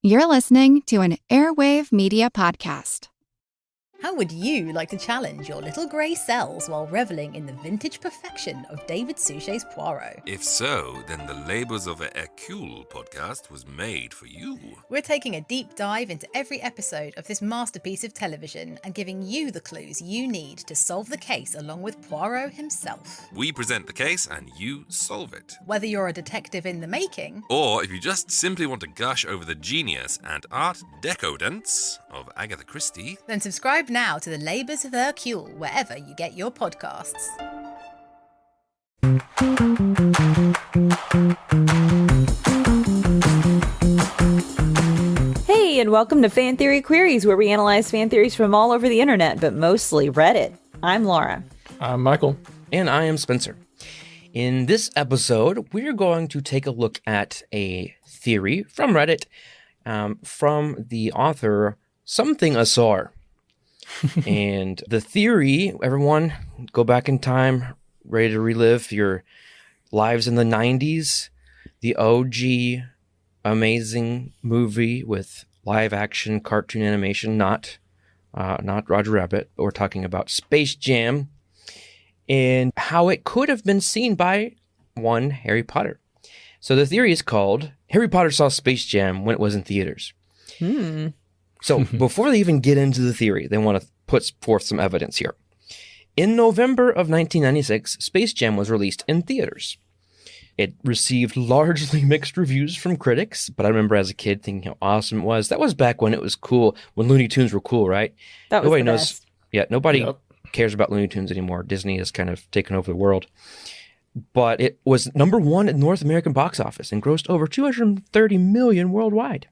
You're listening to an Airwave Media Podcast. How would you like to challenge your little grey cells while reveling in the vintage perfection of David Suchet's Poirot? If so, then the Labors of a Hercule podcast was made for you. We're taking a deep dive into every episode of this masterpiece of television and giving you the clues you need to solve the case along with Poirot himself. We present the case and you solve it. Whether you're a detective in the making, or if you just simply want to gush over the genius and art decadence of Agatha Christie, then subscribe now to the Labors of Hercule wherever you get your podcasts. Hey, and welcome to Fan Theory Queries, where we analyze fan theories from all over the internet, but mostly Reddit. I'm Laura. I'm Michael. And I am Spencer. In this episode, we're going to take a look at a theory from Reddit from the author Something Asar. And the theory, everyone, go back in time, ready to relive your lives in the 90s. The OG amazing movie with live action cartoon animation, not Roger Rabbit, but we're talking about Space Jam and how it could have been seen by one Harry Potter. So the theory is called Harry Potter saw Space Jam when it was in theaters. So before they even get into the theory, they want to put forth some evidence here. In November of 1996, Space Jam was released in theaters. It received largely mixed reviews from critics, but I remember as a kid thinking how awesome it was. That was back when it was cool, when Looney Tunes were cool, right? That was Nobody the knows. best. Yeah, nobody cares about Looney Tunes anymore. Disney has kind of taken over the world. But it was number one in North American box office and grossed over $230 million worldwide.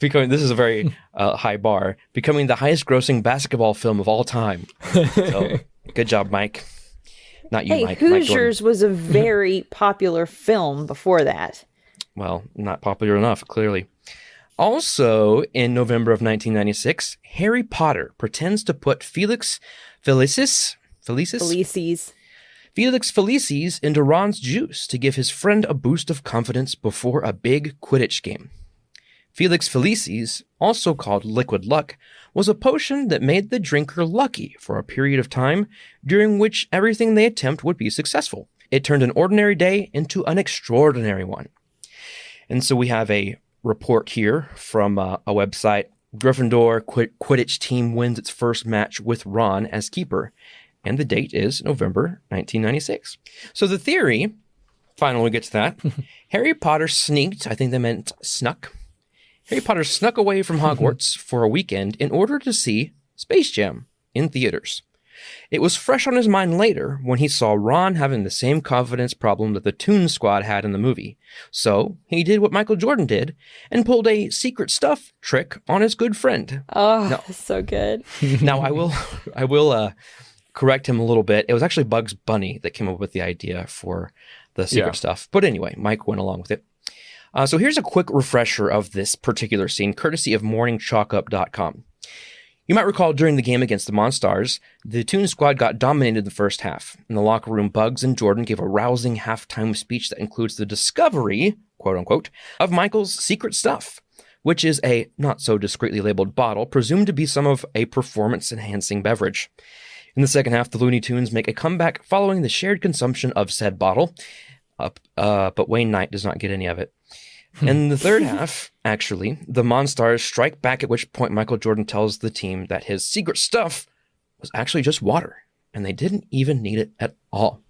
Becoming, this is a very high bar, becoming the highest grossing basketball film of all time. So, good job, Mike. Not you, Hey, Mike. Mike Hoosiers Jordan. was a very popular film before that. Well, not popular enough, clearly. Also, in November of 1996, Harry Potter pretends to put Felix Felicis into Ron's juice to give his friend a boost of confidence before a big Quidditch game. Felix Felicis, also called Liquid Luck, was a potion that made the drinker lucky for a period of time during which everything they attempt would be successful. It turned an ordinary day into an extraordinary one. And so we have a report here from a website. Gryffindor Quidditch team wins its first match with Ron as keeper, and the date is November 1996. So the theory, finally we get to that, Harry Potter sneaked, I think they meant snuck, Harry Potter snuck away from Hogwarts for a weekend in order to see Space Jam in theaters. It was fresh on his mind later when he saw Ron having the same confidence problem that the Toon Squad had in the movie. So he did what Michael Jordan did and pulled a secret stuff trick on his good friend. Oh, so good. Now I will correct him a little bit. It was actually Bugs Bunny that came up with the idea for the secret stuff. But anyway, Mike went along with it. So here's a quick refresher of this particular scene, courtesy of morningchalkup.com. You might recall during the game against the Monstars, the Toon Squad got dominated the first half. In the locker room, Bugs and Jordan gave a rousing halftime speech that includes the discovery, quote unquote, of Michael's secret stuff, which is a not so discreetly labeled bottle, presumed to be some of a performance-enhancing beverage. In the second half, the Looney Tunes make a comeback following the shared consumption of said bottle, but Wayne Knight does not get any of it. In the third half, actually, the Monstars strike back, at which point Michael Jordan tells the team that his secret stuff was actually just water, and they didn't even need it at all.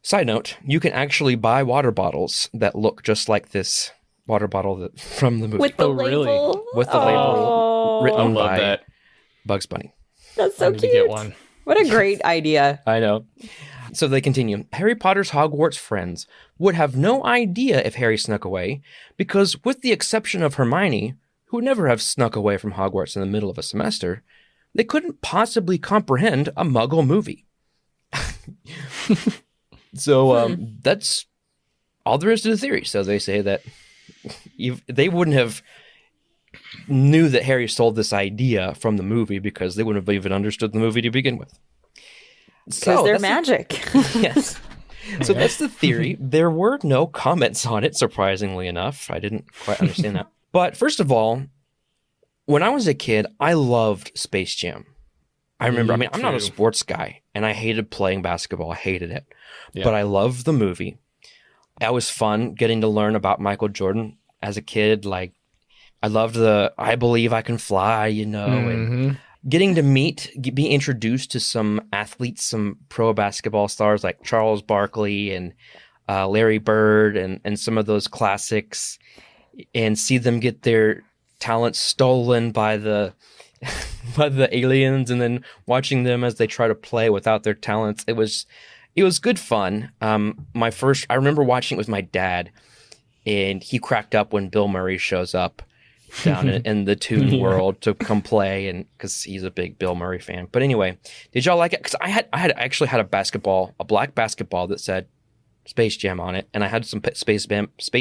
Side note, you can actually buy water bottles that look just like this water bottle from the movie. With the really? label? With the label written I love by that. Bugs Bunny. That's so I need cute. to get one. What a great idea. I know. So they continue. Harry Potter's Hogwarts friends would have no idea if Harry snuck away, because with the exception of Hermione, who would never have snuck away from Hogwarts in the middle of a semester, they couldn't possibly comprehend a Muggle movie. So that's all there is to the theory. So they say that they wouldn't have knew that Harry stole this idea from the movie because they wouldn't have even understood the movie to begin with. Because they're magic. Yes. So that's the theory. There were no comments on it, surprisingly enough. I didn't quite understand that. But first of all, when I was a kid, I loved Space Jam. I remember, I'm not a sports guy, and I hated playing basketball. I hated it. Yeah. But I loved the movie. It was fun getting to learn about Michael Jordan as a kid. Like, I loved the I Believe I Can Fly, and getting to be introduced to some athletes, some pro basketball stars like Charles Barkley and Larry Bird and some of those classics, and see them get their talents stolen by the aliens, and then watching them as they try to play without their talents. It was good fun. I remember watching it with my dad, and he cracked up when Bill Murray shows up down in the Toon World to come play, and because he's a big Bill Murray fan. But anyway, did y'all like it? Because I actually had a black basketball that said Space Jam on it, and I had some Space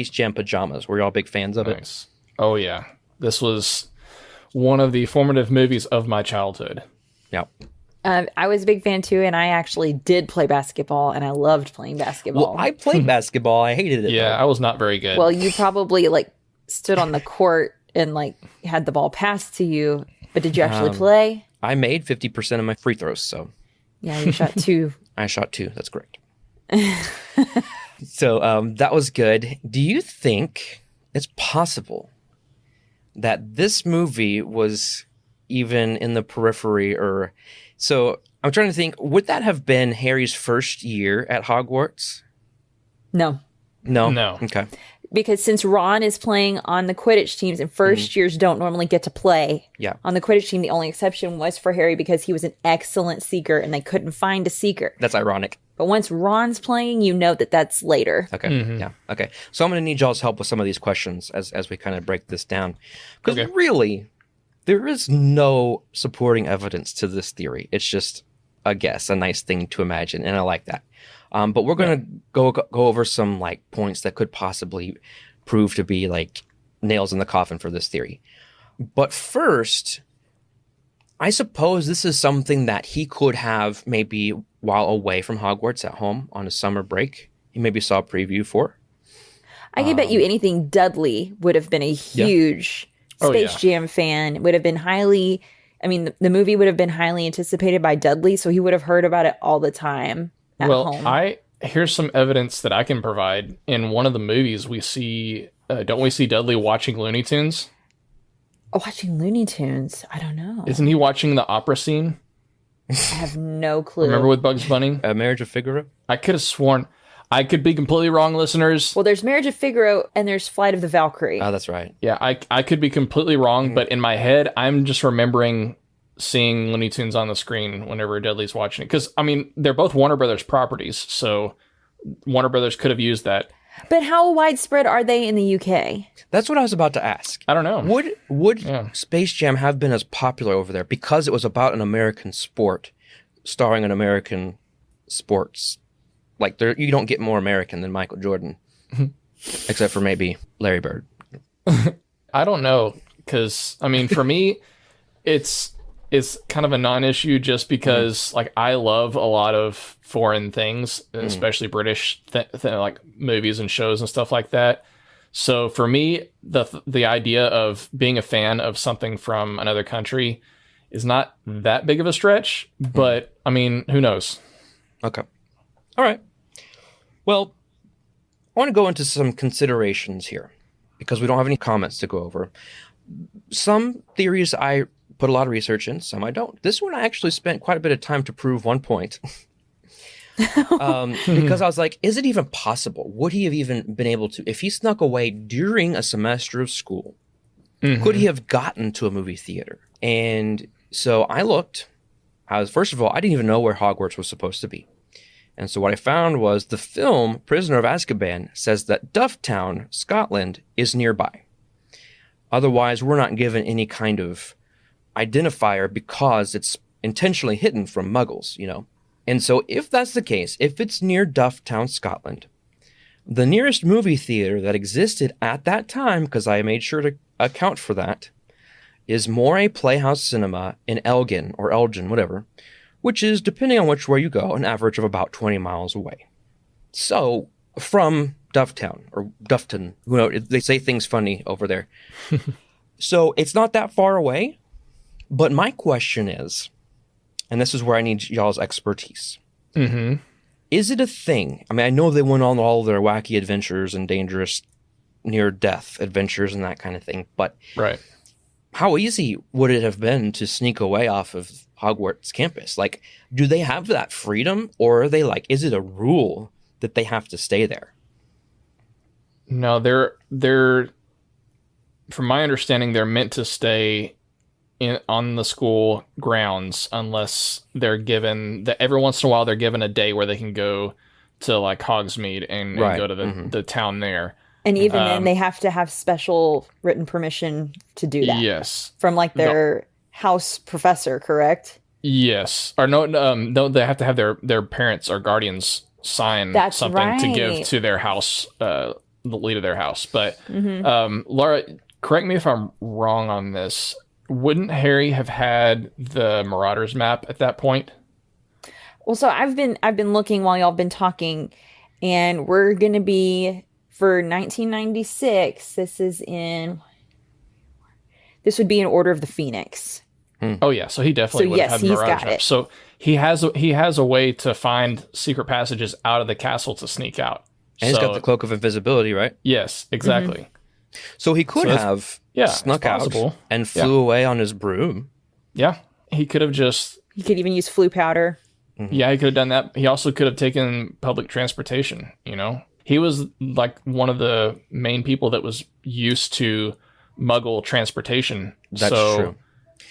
Jam pajamas. Were y'all big fans of it? Oh yeah, this was one of the formative movies of my childhood. Yeah. I was a big fan too, and I actually did play basketball, and I loved playing basketball. Well, I played basketball. I hated it. Yeah, though. I was not very good. Well, you probably stood on the court and had the ball passed to you, but did you actually play? I made 50% of my free throws, so. Yeah, you shot 2. I shot 2. That's correct. So that was good. Do you think it's possible that this movie was even in the periphery, or so I'm trying to think, would that have been Harry's first year at Hogwarts? No. Okay. Because since Ron is playing on the Quidditch teams, and first years don't normally get to play on the Quidditch team, the only exception was for Harry because he was an excellent seeker and they couldn't find a seeker. That's ironic. But once Ron's playing, you know that's later. Okay. Yeah. Okay. So I'm going to need y'all's help with some of these questions as we kind of break this down. Because really, there is no supporting evidence to this theory. It's just a guess, a nice thing to imagine, and I like that. But we're going to go over some points that could possibly prove to be nails in the coffin for this theory. But first, I suppose this is something that he could have maybe while away from Hogwarts at home on a summer break. He maybe saw a preview for. I could bet you anything Dudley would have been a huge Space Jam fan, would have been highly, the movie would have been highly anticipated by Dudley, so he would have heard about it all the time at home. Here's some evidence that I can provide. In one of the movies, we see, don't we see Dudley watching Looney Tunes? Oh, watching Looney Tunes? I don't know. Isn't he watching the opera scene? I have no clue. Remember with Bugs Bunny? Marriage of Figaro? I could have sworn. I could be completely wrong, listeners. Well, there's Marriage of Figaro and there's Flight of the Valkyrie. Oh, that's right. Yeah, I could be completely wrong, but in my head, I'm just remembering seeing Looney Tunes on the screen whenever Dudley's watching it. Because, they're both Warner Brothers properties, so Warner Brothers could have used that. But how widespread are they in the UK? That's what I was about to ask. I don't know. Would Space Jam have been as popular over there because it was about an American sport, starring an American sports? You don't get more American than Michael Jordan, except for maybe Larry Bird. I don't know, because for me, it's kind of a non-issue just because I love a lot of foreign things, especially British movies and shows and stuff like that. So for me, the idea of being a fan of something from another country is not that big of a stretch, but who knows? Okay. All right. Well, I want to go into some considerations here because we don't have any comments to go over. Some theories I put a lot of research in, some I don't. This one I actually spent quite a bit of time to prove one point. Because I was like, is it even possible? Would he have even been able to, if he snuck away during a semester of school, could he have gotten to a movie theater? And so I looked. First of all, I didn't even know where Hogwarts was supposed to be. And so what I found was the film Prisoner of Azkaban says that Dufftown, Scotland, is nearby. Otherwise, we're not given any kind of identifier because it's intentionally hidden from Muggles, And so if that's the case, if it's near Dufftown, Scotland, the nearest movie theater that existed at that time, because I made sure to account for that, is Moray Playhouse Cinema in Elgin, or Elgin, whatever, which is, depending on which way you go, an average of about 20 miles away. So, from Dufftown, or Duffton, they say things funny over there. So, it's not that far away. But my question is, and this is where I need y'all's expertise. Mm-hmm. Is it a thing? I mean, I know they went on all their wacky adventures and dangerous near-death adventures and that kind of thing, but right. How easy would it have been to sneak away off of Hogwarts campus? Like, do they have that freedom, or are they like, is it a rule that they have to stay there? No, they're from my understanding, they're meant to stay on the school grounds unless they're given that every once in a while they're given a day where they can go to like Hogsmeade and go to the town there. And even then they have to have special written permission to do that. Yes. From like their house professor, correct? Yes. Or no, they have to have their parents or guardians sign something to give to their house, the lead of their house. But Laura, correct me if I'm wrong on this. Wouldn't Harry have had the Marauders map at that point? Well, so I've been looking while y'all been talking, and we're going to be for 1996. This would be in Order of the Phoenix. Oh yeah, so he definitely would have had the Marauders map. So he has a way to find secret passages out of the castle to sneak out. And he's got the cloak of invisibility, right? Yes, exactly. So he could have snuck out and flew away on his broom. Yeah, he could have He could even use flu powder. Yeah, he could have done that. He also could have taken public transportation, He was like one of the main people that was used to Muggle transportation. That's true.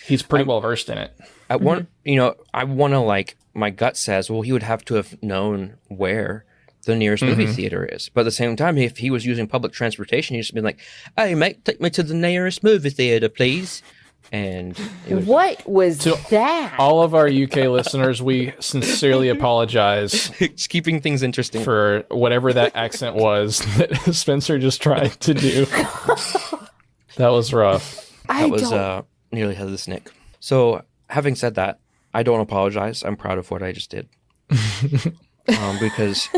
He's pretty well versed in it. I want to my gut says, well, he would have to have known where the nearest movie theater is. But at the same time, if he was using public transportation, he'd just be like, "Hey, mate, take me to the nearest movie theater, please." And what was that? All of our UK listeners, we sincerely apologize. It's keeping things interesting for whatever that accent was that Spencer just tried to do. That was rough. That was nearly had the snick. So, having said that, I don't apologize. I'm proud of what I just did. Because,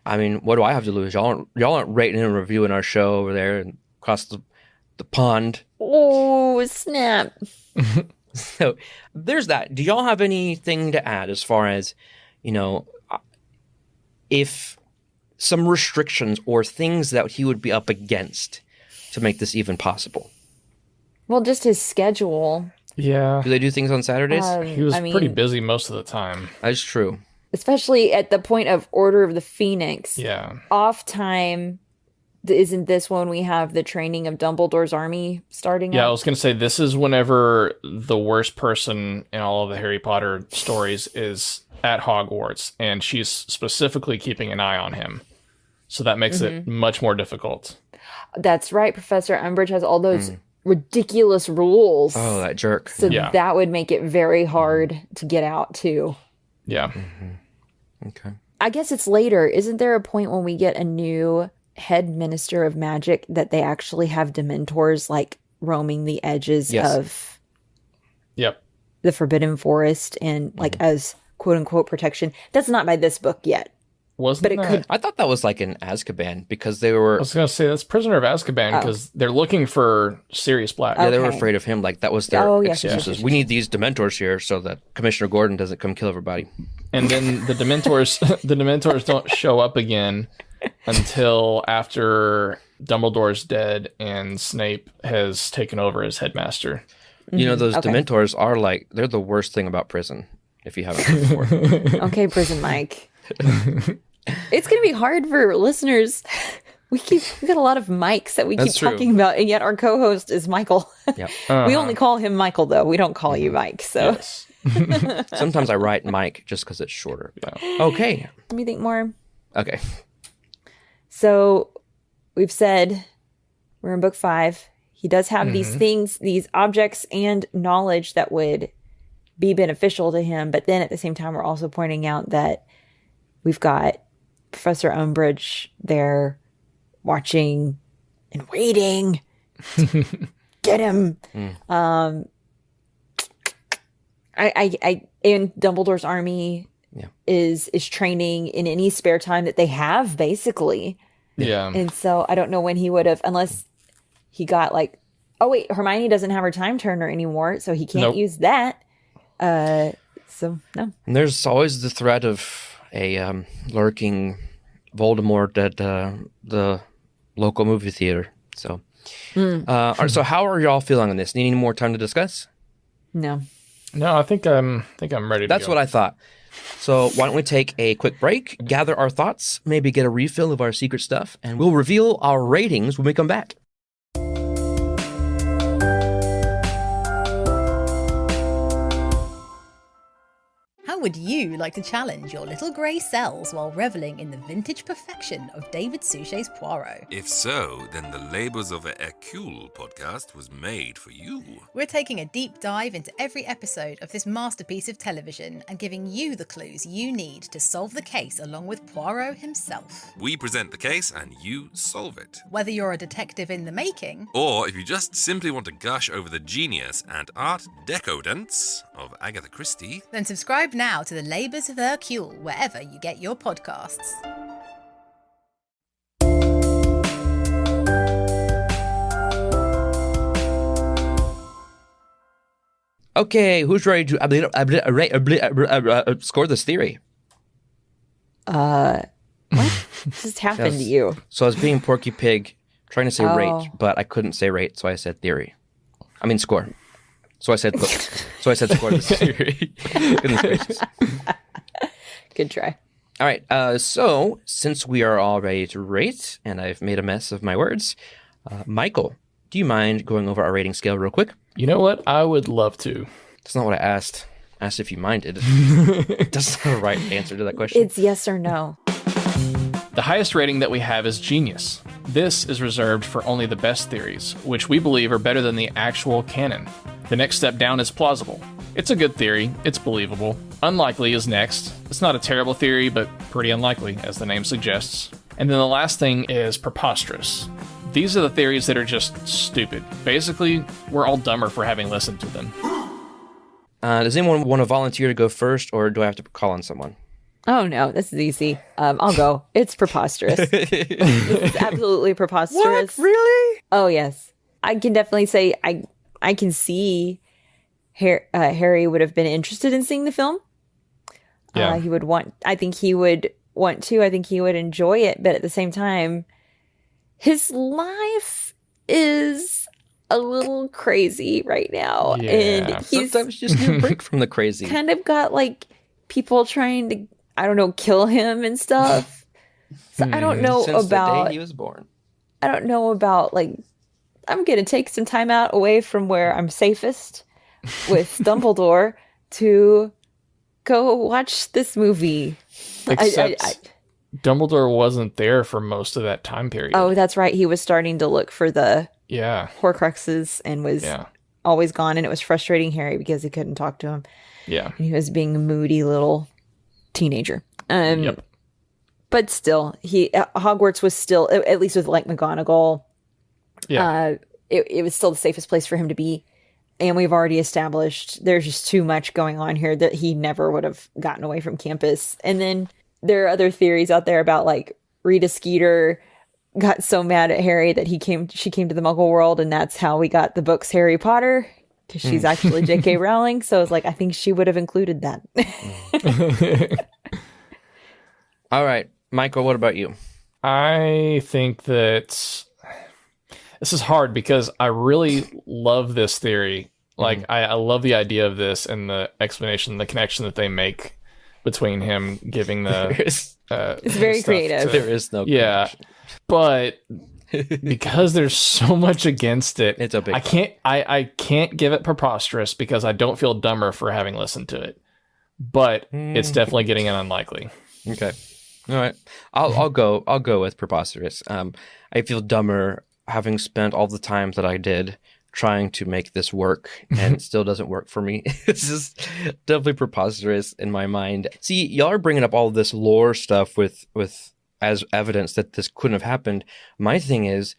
I mean, what do I have to lose? Y'all aren't rating and reviewing our show over there and across the pond. Oh, snap. So, there's that. Do y'all have anything to add as far as, if some restrictions or things that he would be up against to make this even possible? Well, just his schedule. Yeah. Do they do things on Saturdays? He was pretty busy most of the time. That's true. Especially at the point of Order of the Phoenix. Yeah. Off time, isn't this when we have the training of Dumbledore's army starting up? Yeah, I was going to say, this is whenever the worst person in all of the Harry Potter stories is at Hogwarts, and she's specifically keeping an eye on him. So that makes it much more difficult. That's right. Professor Umbridge has all those ridiculous rules. Oh, that jerk. So that would make it very hard to get out, too. Yeah. Okay. I guess it's later. Isn't there a point when we get a new head minister of magic that they actually have Dementors like roaming the edges of the Forbidden Forest and like as quote unquote protection? That's not by this book yet. I thought that was like in Azkaban because they were. I was going to say that's Prisoner of Azkaban because they're looking for Sirius Black. Yeah, they were afraid of him. Like that was their excuses. Yes. We need these Dementors here so that Commissioner Gordon doesn't come kill everybody. And then the Dementors don't show up again until after Dumbledore's dead and Snape has taken over as headmaster. Those Dementors are they're the worst thing about prison. If you haven't heard before. Okay, Prison Mike. It's going to be hard for listeners. We got a lot of mics that we keep talking about, and yet our co-host is Michael. Yep. We only call him Michael, though. We don't call you Mike. So sometimes I write Mike just because it's shorter. Yeah. Okay. Let me think more. Okay. So we've said we're in book 5. He does have these things, these objects and knowledge that would be beneficial to him. But then at the same time, we're also pointing out that we've got Professor Umbridge there watching and waiting to get him. I in Dumbledore's army is training in any spare time that they have, basically. Yeah. And so I don't know when he would have, unless he got like, oh wait, Hermione doesn't have her time turner anymore, so he can't use that. So no. And there's always the threat of a lurking Voldemort at the local movie theater. So, so how are y'all feeling on this? Need any more time to discuss? No. No, I think I'm ready to That's go. what I thought. So why don't we take a quick break, gather our thoughts, maybe get a refill of our secret stuff, and we'll reveal our ratings when we come back. How would you like to challenge your little grey cells while reveling in the vintage perfection of David Suchet's Poirot? If so, then the Labours of a Hercule podcast was made for you. We're taking a deep dive into every episode of this masterpiece of television and giving you the clues you need to solve the case along with Poirot himself. We present the case and you solve it. Whether you're a detective in the making, Or if you just simply want to gush over the genius and art decadence of Agatha Christie, then subscribe now to the Labours of Hercule wherever you get your podcasts. Okay, who's ready to score this theory? What just happened to you? So I was being Porky Pig, trying to say Oh. rate, but I couldn't say rate, so I said theory. I mean score. So I said score this theory. Goodness gracious. Good try. All right, so since we are all ready to rate, and I've made a mess of my words, Michael, do you mind going over our rating scale real quick? You know what? I would love to. That's not what I asked. I asked if you minded. That's not the right answer to that question. It's yes or no. The highest rating that we have is genius. This is reserved for only the best theories, which we believe are better than the actual canon. The next step down is plausible. It's a good theory, it's believable. Unlikely is next. It's not a terrible theory, but pretty unlikely, as the name suggests. And then the last thing is preposterous. These are the theories that are just stupid. Basically, we're all dumber for having listened to them. Does anyone want to volunteer to go first, or do I have to call on someone? Oh no, this is easy. I'll go. It's preposterous. This is absolutely preposterous. What? Really? Oh yes, I can definitely say I can see Harry would have been interested in seeing the film. Yeah. He would want. I think he would want to. I think he would enjoy it. But at the same time, his life is a little crazy right now, Yeah. and he's Sometimes you just need a break from the crazy. kind of got like people trying to, I don't know, kill him and stuff. So I don't know Since the about. day he was born. I don't know about like. I'm gonna take some time out away from where I'm safest with Dumbledore to go watch this movie. Except Dumbledore wasn't there for most of that time period. Oh, that's right. He was starting to look for the Yeah. Horcruxes and was Yeah. always gone, and it was frustrating Harry because he couldn't talk to him. Yeah. And he was being a moody little teenager. Yep. But still, Hogwarts was still, at least with like McGonagall, Yeah. it was still the safest place for him to be. And we've already established there's just too much going on here that he never would have gotten away from campus. And then there are other theories out there about like Rita Skeeter got so mad at Harry that she came to the Muggle world, and that's how we got the books Harry Potter, because she's actually J.K. Rowling. So it's like, I think she would have included that. All right, Michael, what about you? I think that this is hard because I really love this theory. Like, I love the idea of this and the explanation, the connection that they make between him giving the It's very stuff creative. There is no yeah, connection. but because there's so much against it, It's a big I can't give it preposterous because I don't feel dumber for having listened to it. But it's definitely getting an unlikely. Okay. All right. I'll go with preposterous. I feel dumber having spent all the time that I did trying to make this work, and it still doesn't work for me. It's just definitely preposterous in my mind. See, y'all are bringing up all this lore stuff with as evidence that this couldn't have happened. My thing is,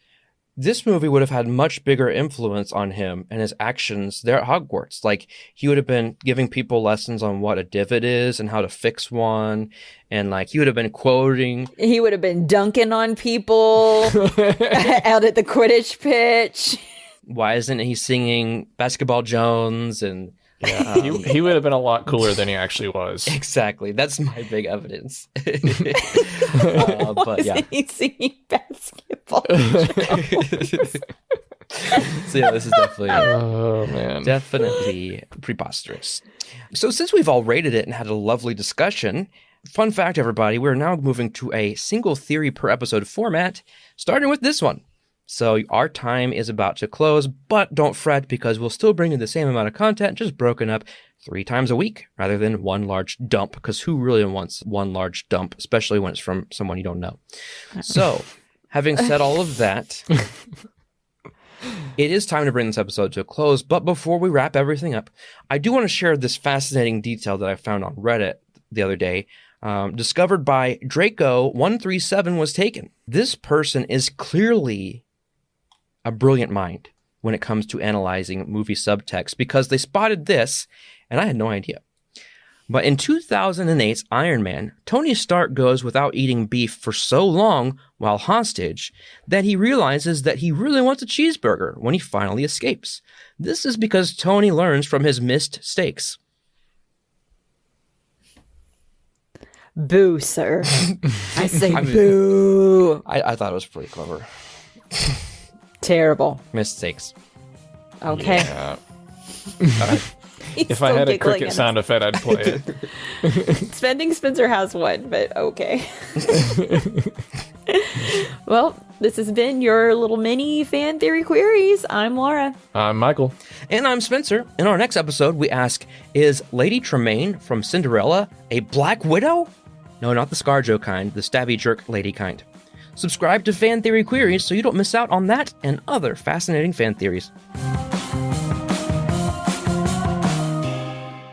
this movie would have had much bigger influence on him and his actions there at Hogwarts. Like, he would have been giving people lessons on what a divot is and how to fix one. And, like, he would have been quoting. He would have been dunking on people out at the Quidditch pitch. Why isn't he singing Basketball Jones? And yeah, he would have been a lot cooler than he actually was. Exactly. That's my big evidence. But yeah. He's singing Basketball Jones. So yeah, this is definitely preposterous. So since we've all rated it and had a lovely discussion, fun fact, everybody, we're now moving to a single theory per episode format, starting with this one. So our time is about to close, but don't fret because we'll still bring you the same amount of content, just broken up 3 times a week rather than one large dump, because who really wants one large dump, especially when it's from someone you don't know? So having said all of that, it is time to bring this episode to a close. But before we wrap everything up, I do want to share this fascinating detail that I found on Reddit the other day. Discovered by Draco137 was taken. This person is clearly a brilliant mind when it comes to analyzing movie subtext, because they spotted this, and I had no idea. But in 2008's Iron Man, Tony Stark goes without eating beef for so long while hostage that he realizes that he really wants a cheeseburger when he finally escapes. This is because Tony learns from his missed steaks. Boo, sir. I say boo. I thought it was pretty clever. Terrible. Mistakes. Okay. Yeah. If I had a cricket sound effect, I'd play it. Spending Spencer has one, but okay. Well, this has been your little mini fan theory queries. I'm Laura. I'm Michael. And I'm Spencer. In our next episode, we ask, is Lady Tremaine from Cinderella a Black Widow? No, not the ScarJo kind, the stabby jerk lady kind. Subscribe to Fan Theory Queries so you don't miss out on that and other fascinating fan theories.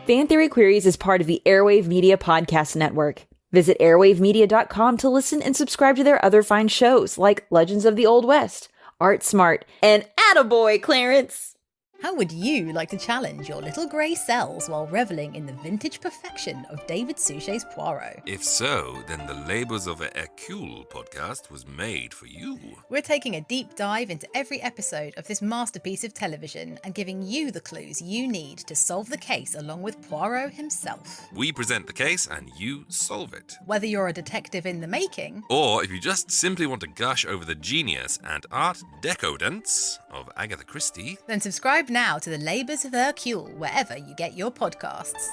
Fan Theory Queries is part of the Airwave Media Podcast Network. Visit airwavemedia.com to listen and subscribe to their other fine shows like Legends of the Old West, Art Smart, and Attaboy, Clarence! How would you like to challenge your little grey cells while reveling in the vintage perfection of David Suchet's Poirot? If so, then the Labors of a Hercule podcast was made for you. We're taking a deep dive into every episode of this masterpiece of television and giving you the clues you need to solve the case along with Poirot himself. We present the case and you solve it. Whether you're a detective in the making, or if you just simply want to gush over the genius and art decadence of Agatha Christie, then subscribe now to the Labours of Hercule wherever you get your podcasts.